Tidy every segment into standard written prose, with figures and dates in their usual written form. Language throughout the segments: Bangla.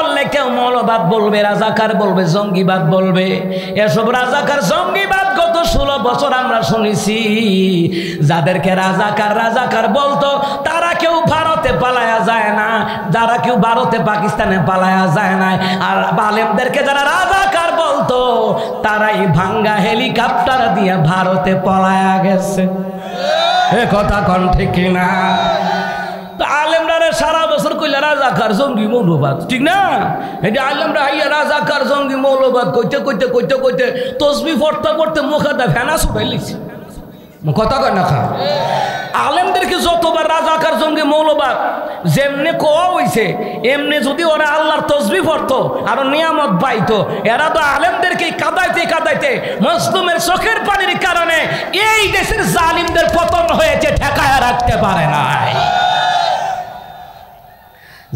বললে কেউ মৌলবাদ বলবে, রাজাকার বলবে, জঙ্গিবাদ বলবে। এসব রাজাকার জঙ্গিবাদ গত 16 বছর আমরা শুনেছি। যাদেরকে রাজাকার রাজাকার বলতো তারা কেউ ভারতে পালায়া যায় না, যারা কেউ ভারতে পাকিস্তানে পালায়া যায় না। আর আলেমদেরকে যারা রাজাকার বলতো তারাই ভাঙ্গা হেলিকপ্টার দিয়ে ভারতে পলায়া গেছে। এ কথা কোন ঠিক না? আলেমরা সারা বছর কইলে রাজাকার জঙ্গি মৌলবাদ, ঠিক না? এই যে আলেমরা হাইয়া রাজাকার জঙ্গি মৌলবাদ কইতে কইতে কইতে কইতে তসবি পড়তে পড়তে মুখে ফেনা ছুটাই লিখছে। কথা কয় না খা? আলেমদেরকে যতবার রাজাকার জঙ্গি মৌলবাদ যেমনি কোয়া হইছে, এমনি যদি ওরা আল্লাহর তসবি পড়তো আরো নিয়ামত পাইতো। এরা তো আলেমদেরকে কাদাইতে কাদাইতে মজলুমের চোখের পানির কারণে এই দেশের জালিমদের পতন হয়েছে, ঠেকায়া রাখতে পারে নাই।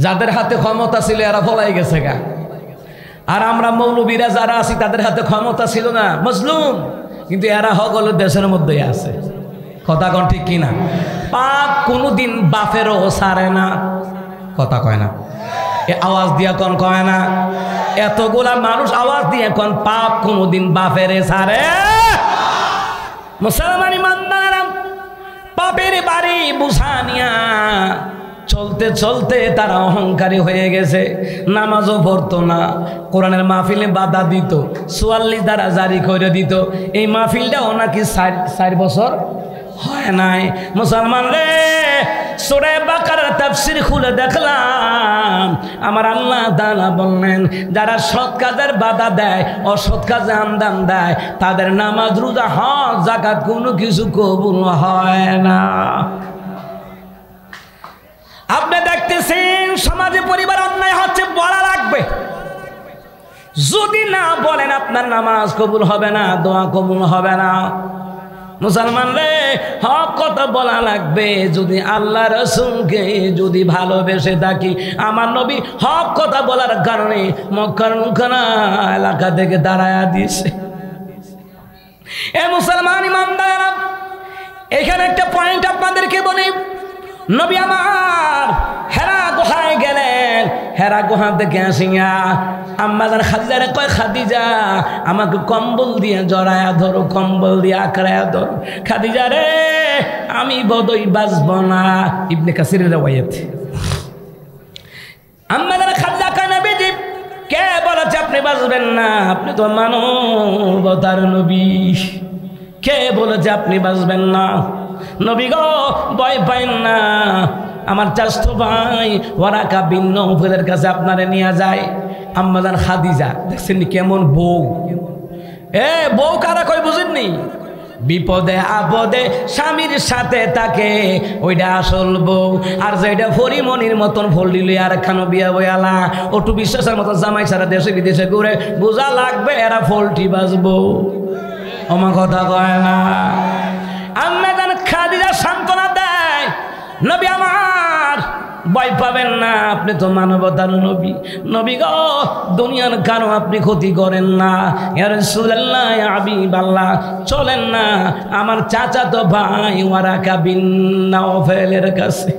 যাদের হাতে ক্ষমতা ছিল এরা পলাই গেছে গা। আর আমরা মৌলবীরা যারা আছি তাদের হাতে ক্ষমতা ছিল না, মজলুম, কিন্তু এরা হগল দেশের মধ্যেই আছে। কথা কন ঠিক কিনা? পাপ কোনোদিন বাপেরও সারে না। কথা কয় না? এ আওয়াজ দিয়া কোন কয় না? এতগুলা মানুষ আওয়াজ দিয়ে কোন পাপ কোনোদিন বাপেরে সারে? মুসলমান ইমানদাররা পাপের বাড়ি বুঝানিয়া চলতে চলতে তারা অহংকারী হয়ে গেছে। নামাজও পড়তো না, কোরআনের মাহফিলে বাধা দিত, 44 দ্বারা জারি করে দিত। এই মাহফিলটাও নাকি 4 বছর হয় নাই। মুসলমান রে, সূরা বাকারার তাফসীর খুলে দেখলাম আমার আল্লাহ তাআলা বললেন যারা সৎ কাজের বাধা দেয়, অসৎ কাজে আমদান দেয়, তাদের নামাজ, রোজা, হজ, যাকাত কোনো কিছু কবুল হয় না। আপনি দেখতেছেন সমাজে পরিবার অন্যায় হচ্ছে, বলা লাগবে। যদি না বলেন আপনার নামাজ কবুল হবে না, দোয়া কবুল হবে না। মুসলমান রে, হক কথা বলা লাগবে। যদি আল্লাহ রাসূলকে যদি ভালোবেসে থাকি, আমার নবী হক কথা বলার কারণে মক্কার মুখানা এলাকা থেকে দাঁড়ায়া দিয়েছে। এ মুসলমান ইমানদাররা, এখানে একটা পয়েন্ট আপনাদেরকে বলি। নবী আমার হেরা গুহায় গেলেন। হেরা গুহা থেকে আসিয়া আম্মা জান খাদিজারে কয়, খাদিজা আমাকে কম্বল দিয়ে জড়ায়া ধরো, কম্বল দিয়ে আঁকড়ায়া ধরো। খাদিজা রে, আমি বোধহয় বাঁচব না। ইবনে কাসিরের রাওয়ায়াত। আম্মা জান খাদিজা কয়, নবীজি কে বলেছে আপনি বাঁচবেন না? আপনি তো মানবতার নবী, কে বলেছে আপনি বাঁচবেন না? নবী গো, ভয় পাইন না, আমার চাচতো ভাই ওয়ারাকা বিন নওফলের কাছে আপনারে নিয়ে যায়। আম্মা জান খাদিজা দেখছেন কেমন বউ? বউ কারা কই বুঝেননি? বিপদে আপদে স্বামীর সাথে থাকে, ওইটা আসল বউ। আর যেটা ফরিমনির মতন ফল দিলে আর খানো বিয়া বয়ালা ওটু বিশ্বাসের মতো জামাই সারা দেশে বিদেশে ঘুরে, বোঝা লাগবে এরা ফলটি বাজবো। আমার কথা কয় না? আম্মা জান খাদিজা সান্ত্বনা দেয়, নবী আমার ভয় পাবেন না, আপনি তো মানবতার নবী। নবী গো, দুনিয়ার কারো আপনি ক্ষতি করেন না। ইয়া রাসূলুল্লাহ, ইয়া হাবিবাল্লাহ, চলেন না আমার চাচাতো ভাই ওয়ারাকা বিন নওফলের কাছে।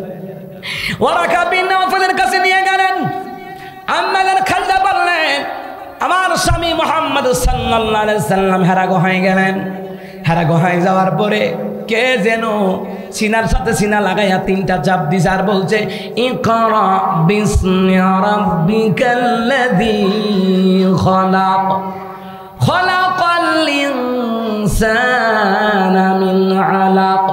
ওয়ারাকা বিন নওফলের কাছে নিয়ে গেলেন। আম্মা জান খাদিজা বললেন, আমার স্বামী মুহাম্মদ সাল্লাল্লাহু আলাইহি সাল্লাম হেরা গুহায় গেলেন। হেরা গুহায় যাওয়ার পরে কে যেন সিনার সাথে সিনা লাগাইয়া 3টা চাপ দিছে আর বলছে, ইকরা বিসমি রাব্বিকাল্লাযী খলাক, খলাকাল ইনসানা মিন আলাক,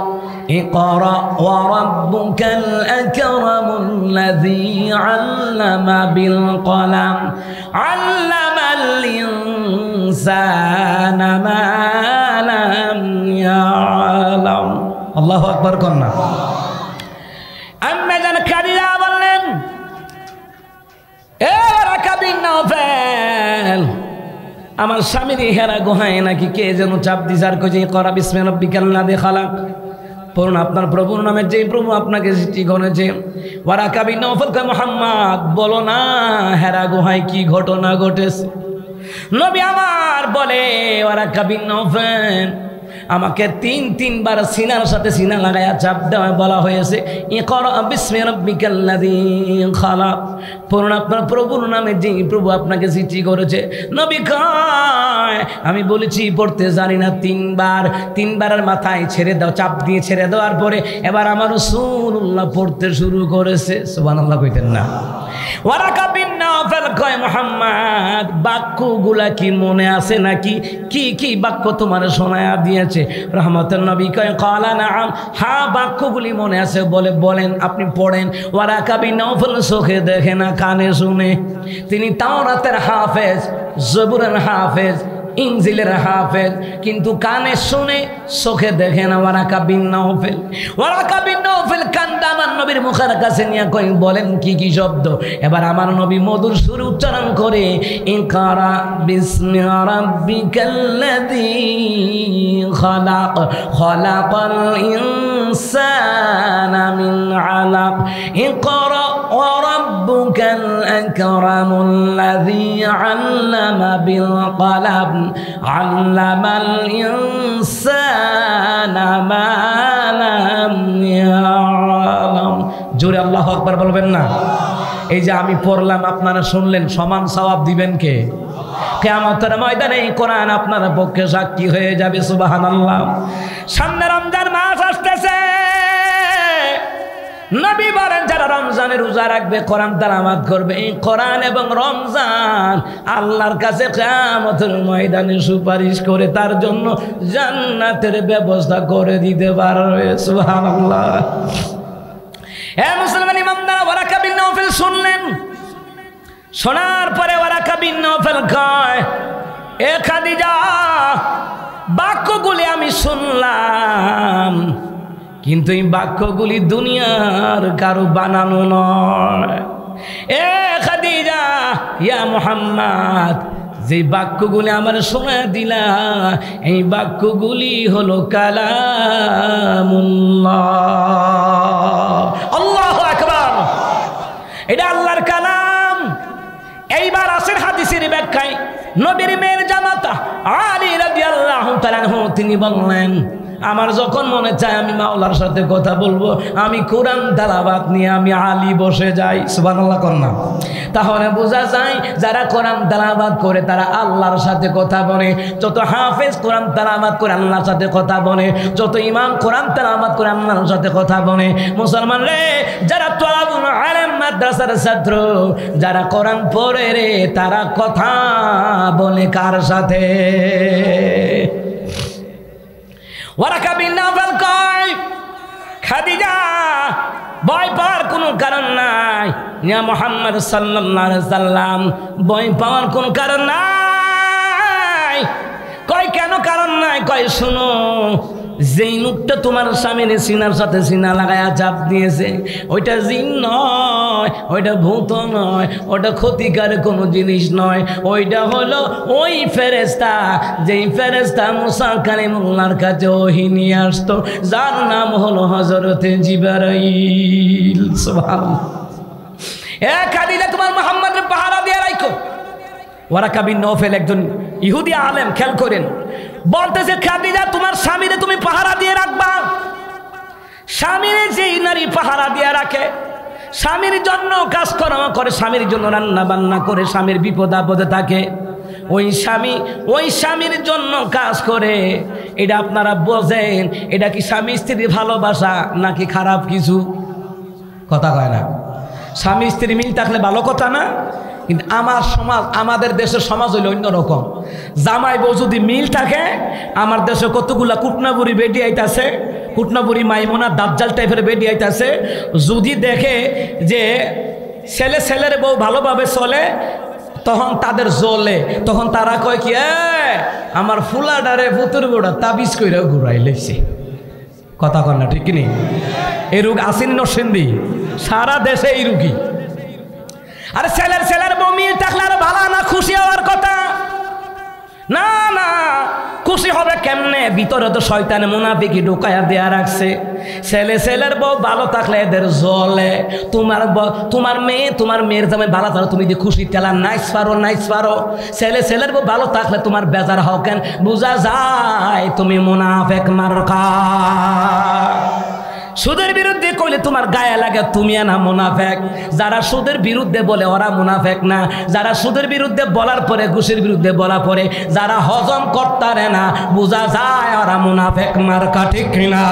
ইকরা ওয়া রাব্বুকাল আকরামুল্লাযী আল্লামা বিল কলাম, আল্লামাল ইনসানা মা লাম ইয়ালাম। আল্লাহু আকবার কন্যা। আম্মা জান খাদিজা বললেন, এ ওয়ারাকা বিন নওফল, আমার স্বামীর হেরা গুহায় নাকি কে যেন চাপ দিছে আর কইছে, ইকরা বিসমি রাব্বিকাল্লাযী খালাক, পড়ুন আপনার প্রভুর নামে, যে প্রভু আপনাকে সৃষ্টি করেছে। ওয়ারাকা বিন নওফল কয়, মুহাম্মদ বলো না হেরা গুহায় কি ঘটনা ঘটেছে? নবী আমার বলে, ওয়ারাকা বিন নওফল আমাকে তিনবার সিনার সাথে সিনা লাগায়া চাপ দেওয়া বলা হয়েছে ইকরা বিসমি রাব্বিকাল্লাযী খালাক, পড়ুন আপনার প্রভুর নামে, যে প্রভু আপনাকে সৃষ্টি করেছে। নবী কয় আমি বলেছি পড়তে জানি না, তিনবারের মাথায় ছেড়ে দাও, চাপ দিয়ে ছেড়ে দেওয়ার পরে এবার আমার রাসূলুল্লাহ পড়তে শুরু করেছে। সুবহানাল্লাহ কইতেন না? ওয়ারাকা বিন নাওফাল কয় মুহাম্মদ বাক্যগুলা কি মনে আছে নাকি? কি বাক্য তোমার শোনায়া দিয়েছে? রহমতুল নবী কয় ক্বালা নাআম, হ্যাঁ বাক্যগুলি মনে আছে। বলেন আপনি পড়েন। ওয়ারাকা বিন নাওফাল চোখে দেখে না, কানে শুনে। তিনি তাওরাতের হাফেজ, জবুরের হাফেজ, ইনজিলের হাফেজ, কিন্তু কানে শুনে চোখে দেখে না। ওয়ারাকা বিন নাওফাল কান্দা আমার নবীর মুখের কাছে নিয়ে কই বলেন কি শব্দ? এবার আমার নবী মধুর সুরে উচ্চারণ করে ইকরা বিসমি রাব্বিকাল্লাযী খালাক, খালাকাল ইনসানা মিন আলাক, ইকরা ওয়া রাব্বুকাল আকরামুল্লাযী আল্লামা বিল কলম, আল্লামাল ইনসানা মা লাম ইয়ালাম। জোরে আল্লাহু আকবার বলবেন না? এই যে আমি পড়লাম আপনারা শুনলেন, সমান সওয়াব দিবেন কে? কিয়ামতের ময়দানে এই কোরআন আপনার পক্ষে সাক্ষী হয়ে যাবে। সুবহানাল্লাহ। সামনে রমজান মাস আসতেছে, নবী বলেন যারা রমজানের রোজা রাখবে, কোরআন তেলাওয়াত করবে, এই কোরআন এবং রমজান আল্লাহর কাছে কিয়ামতের ময়দানে সুপারিশ করে তার জন্য জান্নাতের ব্যবস্থা করে দিতে পারবে। সুবহানাল্লাহ। হে মুসলমান ইমানদার, ওয়ারাকা বিন নাওফাল শুনলেন, শোনার পরে ওয়ারাকা বিন নাওফাল কয় এ খাদিজা বাক্যগুলি আমি শুনলাম, কিন্তু এই বাক্যগুলি দুনিয়ার কারো বানানো নয়। এ খাদিজা, ইয়া মুহাম্মদ, যে বাক্যগুলি আমার শোনা দিলা এই বাক্যগুলি হলো কালামুল্লাহ। আল্লাহু আকবার। এটা আল্লাহর কালাম। এইবার আসেন হাদিসের ব্যাখ্যায়। নবীর মেয়ের জামাতা আলী রাদিয়াল্লাহু তাআলা আনহু তিনি বললেন আমার যখন মনে চায় আমি মাওলার সাথে কথা বলবো, আমি কোরআন তেলাওয়াত নিয়ে আমি আলী বসে যাই। সুবহানাল্লাহ কন্যা। তাহলে বোঝা যায় যারা কোরআন তেলাওয়াত করে তারা আল্লাহর সাথে কথা বলে। যত হাফেজ কোরআন তেলাওয়াত করে আল্লাহর সাথে কথা বলে, যত ইমাম কোরআন তেলাওয়াত করে আল্লাহর সাথে কথা বলে। মুসলমান রে, যারা তালাবুল আলেম মাদ্রাসার ছাত্র, যারা কোরআন পড়ে রে, তারা কথা বলে কার সাথে? ওয়ারাকা বিন নাওফাল কয় খাদিজা ভয় পাওয়ার কোনো কারণ নাই, ইয়া মুহাম্মদ সাল্লাল্লাহু আলাইহি সাল্লাম ভয় পাওয়ার কোনো কারণ নাই। কয় কেন কারণ নাই? কয় শুনো, যেই লোকটা তোমার স্বামীর সিনার সাথে সিনা লাগায়া চাপ দিয়েছে ওইটা জিন নয়, ওইটা ভূত নয়, ওটা ক্ষতিকার কোনো জিনিস নয়, ওইটা হলো ওই ফেরেশতা, যেই ফেরেশতা মুসা কালিমুল্লাহর কাছে ওহী নিয়ে আসতো, যার নাম হলো হযরতে জিবরাইল। সুবহানাল্লাহ। এ খাদিজা তোমার মুহাম্মদের পাহারা দিয়ে রাখো। ওয়ারাকা বিন নাওফাল একজন ইহুদি আলেম, খেয়াল করেন, বলতেছে খাদিজা তোমার স্বামীরে তুমি পাহারা দিয়ে রাখবা। স্বামীরে যেই নারী পাহারা দিয়ে রাখে, স্বামীর জন্য কাজকর্ম করে, স্বামীর জন্য রান্না বান্না করে, স্বামীর বিপদ আপদে থাকে, ওই স্বামীর জন্য কাজ করে, এটা আপনারা বোঝেন এটা কি স্বামী স্ত্রীর ভালোবাসা নাকি খারাপ কিছু? কথা কয় না। স্বামী স্ত্রী মিল থাকলে ভালো কথা না? কিন্তু আমার সমাজ, আমাদের দেশের সমাজ হইল অন্যরকম। জামাই বউ যদি মিল থাকে, আমার দেশে কতগুলা কুটনাবুড়ি বেডি আইতাছে, কুটনাবুড়ি মাইমুনা দাজ্জাল টাইপের বেডি আইতাছে, যদি দেখে যে ছেলের বউ ভালোভাবে চলে তখন তাদের জ্বলে, তখন তারা কয় কি আমার ফুলাডারে পুতুর গোড়া তাবিজ কইরা ঘুরাই লেছে। কথা কন না, ঠিক নেই? এই রোগ আসেনি নরসিংদী, সারা দেশে এই রুগী। আরে ছেলের বউ মিল থাকলে আর ভালো না, খুশি হওয়ার কথা না। খুশি হবে কেমনে? ভিতরে তো শয়তানে মুনাফিকি ঢুকায়া দেয়া রাখছে। ছেলের বউ ভালো থাকলে এদের জ্বলে। তোমার মেয়ের জামাই ভালো থাকলে তুমি যে খুশি টেলা নাইস পারো। ছেলের বউ ভালো থাকলে তোমার বেজার হও কেন? বুঝা যায় তুমি মুনাফিক মার্কা। সুদের বিরুদ্ধে কইলে তোমার গায়ে লাগে, তুমি না মুনাফিক। যারা সুদের বিরুদ্ধে বলে ওরা মুনাফিক না। যারা সুদের বিরুদ্ধে বলার পরে, ঘুষের বিরুদ্ধে বলা পরে যারা হজম করতারে না, বোঝা যায় ওরা মুনাফিক মার্কা, ঠিক কিনা?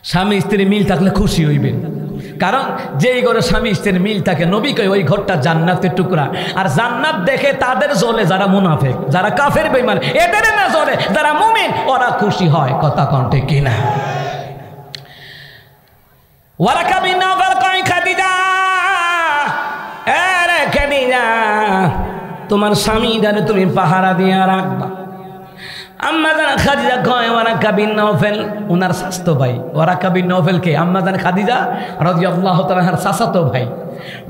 স্বামী স্ত্রীর মিল থাকলে খুশি হইবেন, কারণ যেই ঘরে স্বামী স্ত্রীর মিল থাকে নবী কয় ওই ঘরটা জান্নাতের টুকরা। আর জান্নাত দেখে তাদের জ্বলে যারা মুনাফিক, যারা কাফের বেঈমান, এদের না জ্বলে যারা মুমিন, ওরা খুশি হয়। কথা কোন ঠিক কিনা? ওয়ারাকা বিন নাওফাল কয় খাদিজা, আরে খাদিজা তোমার স্বামীটারে তুমি পাহারা দিয়ে রাখবা। আম্মা জান খাদিজা কয় ওয়ারাকা বিন নাওফাল ওনার স্বাস্থ্য ভাই। ওয়ারাকা বিন নাওফাল কে? আম্মা জান খাদিজা রাদিয়াল্লাহু তাআলা আনহার চাচাতো ভাই।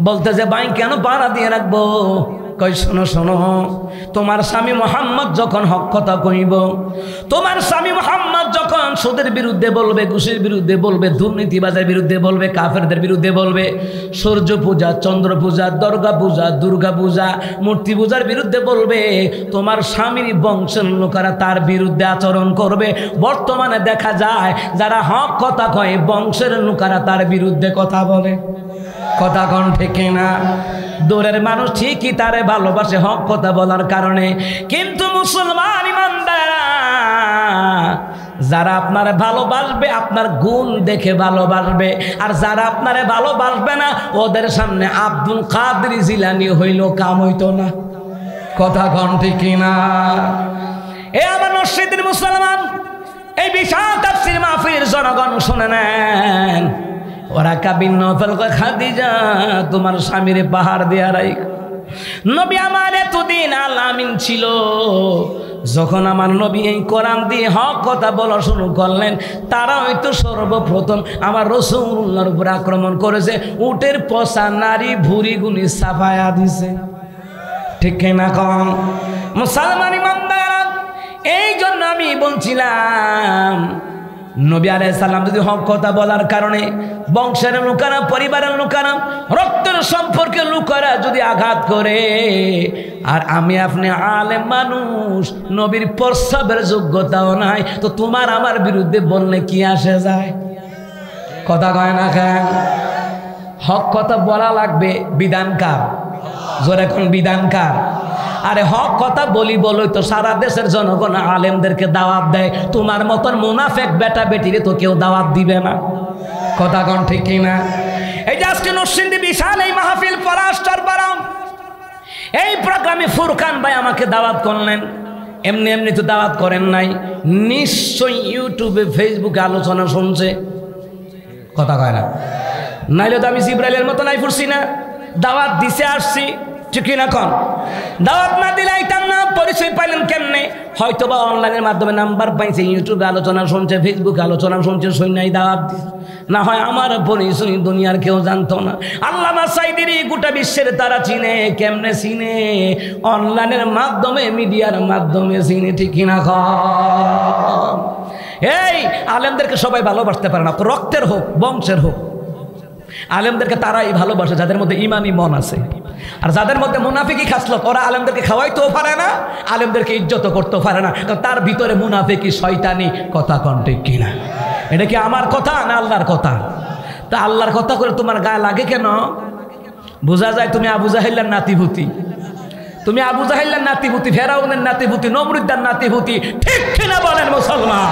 বলতে যে ভাই কেন পাহারা দিয়ে রাখবো? কই শোনো, তোমার স্বামী মুহাম্মদ যখন হক কথা কইব, তোমার স্বামী মুহাম্মদ যখন সুদের বিরুদ্ধে বলবে, ঘুষের বিরুদ্ধে বলবে, দুর্নীতিবাজের বিরুদ্ধে বলবে, কাফেরদের বিরুদ্ধে বলবে, সূর্য পূজা, চন্দ্র পূজা, দুর্গা পূজা, মূর্তি পূজার বিরুদ্ধে বলবে, তোমার স্বামীর বংশের লোকেরা তার বিরুদ্ধে আচরণ করবে। বর্তমানে দেখা যায় যারা হক কথা কয় বংশের লোকেরা তার বিরুদ্ধে কথা বলে। কথা কোন ঠিক না? দূরের মানুষ ঠিকই তারে ভালোবাসে হক কথা বলার কারণে, কিন্তু মুসলমান ইমানদাররা যারা আপনারে ভালোবাসবে আপনার গুণ দেখে ভালোবাসবে, আর যারা আপনারে ভালোবাসবে না ওদের সামনে আব্দুল কাদের জিলানী হইল কাম হইতো না। কথা কোন ঠিক না? এ আমার মসজিদের মুসলমান, এই বিশাল তাফসীর মাহফিলের জনগণ শুনে নেন। ওয়ারাকা বিন নাওফাল কয় খাদিজা তোমার স্বামীরে পাহাড় দেয়া রাইখ। নবী আমার এতদিন আলামিন ছিল, যখন আমার নবী এই কোরআন দিয়ে হক কথা বলা শুরু করলেন, তারা হয়তো সর্বপ্রথম আমার রাসূলুল্লাহর উপর আক্রমণ করেছে, উটের পচা নারী ভুঁড়িগুলি সাফায়া দিছে। ঠিক না কম? মুসলমান ইমানদাররা, এই জন্য আমি বলছিলাম নবী আলাইহিস সালাম যদি হক কথা বলার কারণে বংশের লোকেরা, পরিবারের লোকেরা, রক্তের সম্পর্কে লোকেরা যদি আঘাত করে, আর আমি আপনি আলেম মানুষ, নবীর প্রস্রাবের যোগ্যতাও নাই, তো তোমার আমার বিরুদ্ধে বললে কি আসে যায়? কথা কয় না কেন? হক কথা বলা লাগবে, বিধানকার জোরে কোন বিধানকার? আরে হক কথা বলোই তো সারা দেশের জনগণ আলেমদেরকে দাওয়াত দেয়, তোমার মতন মুনাফিক বেটা বেটিরে তো কেউ দাওয়াত দিবে না। কথা কোন ঠিক কিনা? এই যে আজকে নরসিংদী বিশাল এই মাহফিল পরাস্টার বারাম, এই প্রোগ্রামে ফুরকান ভাই আমাকে দাওয়াত করলেন, এমনি তো দাওয়াত করেন নাই, নিশ্চয়ই ইউটিউবে ফেসবুকে আলোচনা শুনছে। কথা কয় না? নাইলে তো আমি জিব্রাইলের মতো নাই ফুরছি না, দাওয়াত দিছে আসছি, ঠিক না? কোন দাওয়াত না দিলে আইতাম না। পরিচয় পাইলেন কেমনে? হয়তো বা অনলাইনের মাধ্যমে নাম্বার পাইছে, ইউটিউবে আলোচনা শুনছে, ফেসবুকে আলোচনা শুনছে, শুনাই দাওয়াত দিছে। না হয় আমার পরিচয় দুনিয়ার কেউ জানতো না। আল্লামা সাঈদীর গোটা বিশ্বের তারা চিনে। কেমনে চিনে? অনলাইনের মাধ্যমে, মিডিয়ার মাধ্যমে চিনে। ঠিক না? এই আলেমদেরকে সবাই ভালোবাসতে পারে না, রক্তের হোক বংশের হোক। আলেমদেরকে তারাই ভালোবাসে যাদের মধ্যে ইমানি মন আছে, আর যাদের মধ্যে মুনাফিকি খাসলত, ওরা আলেমদেরকে খাওয়াইতেও পারে না, আলেমদেরকে ইজ্জত করতেও পারে না, কারণ তার ভিতরে মুনাফিকি শয়তানি। কথা কোন ঠিক কিনা? এটা কি আমার কথা না আল্লাহর কথা? তা আল্লাহর কথা করে তোমার গায়ে লাগে কেন? বোঝা যায় তুমি আবু জাহেলের নাতিভূতি, তুমি আবু জাহেলের নাতিভূতি, ফেরাউনের নাতিভূতি, নমরুদ্দার নাতিভূতি। ঠিক কিনা বলেন মুসলমান?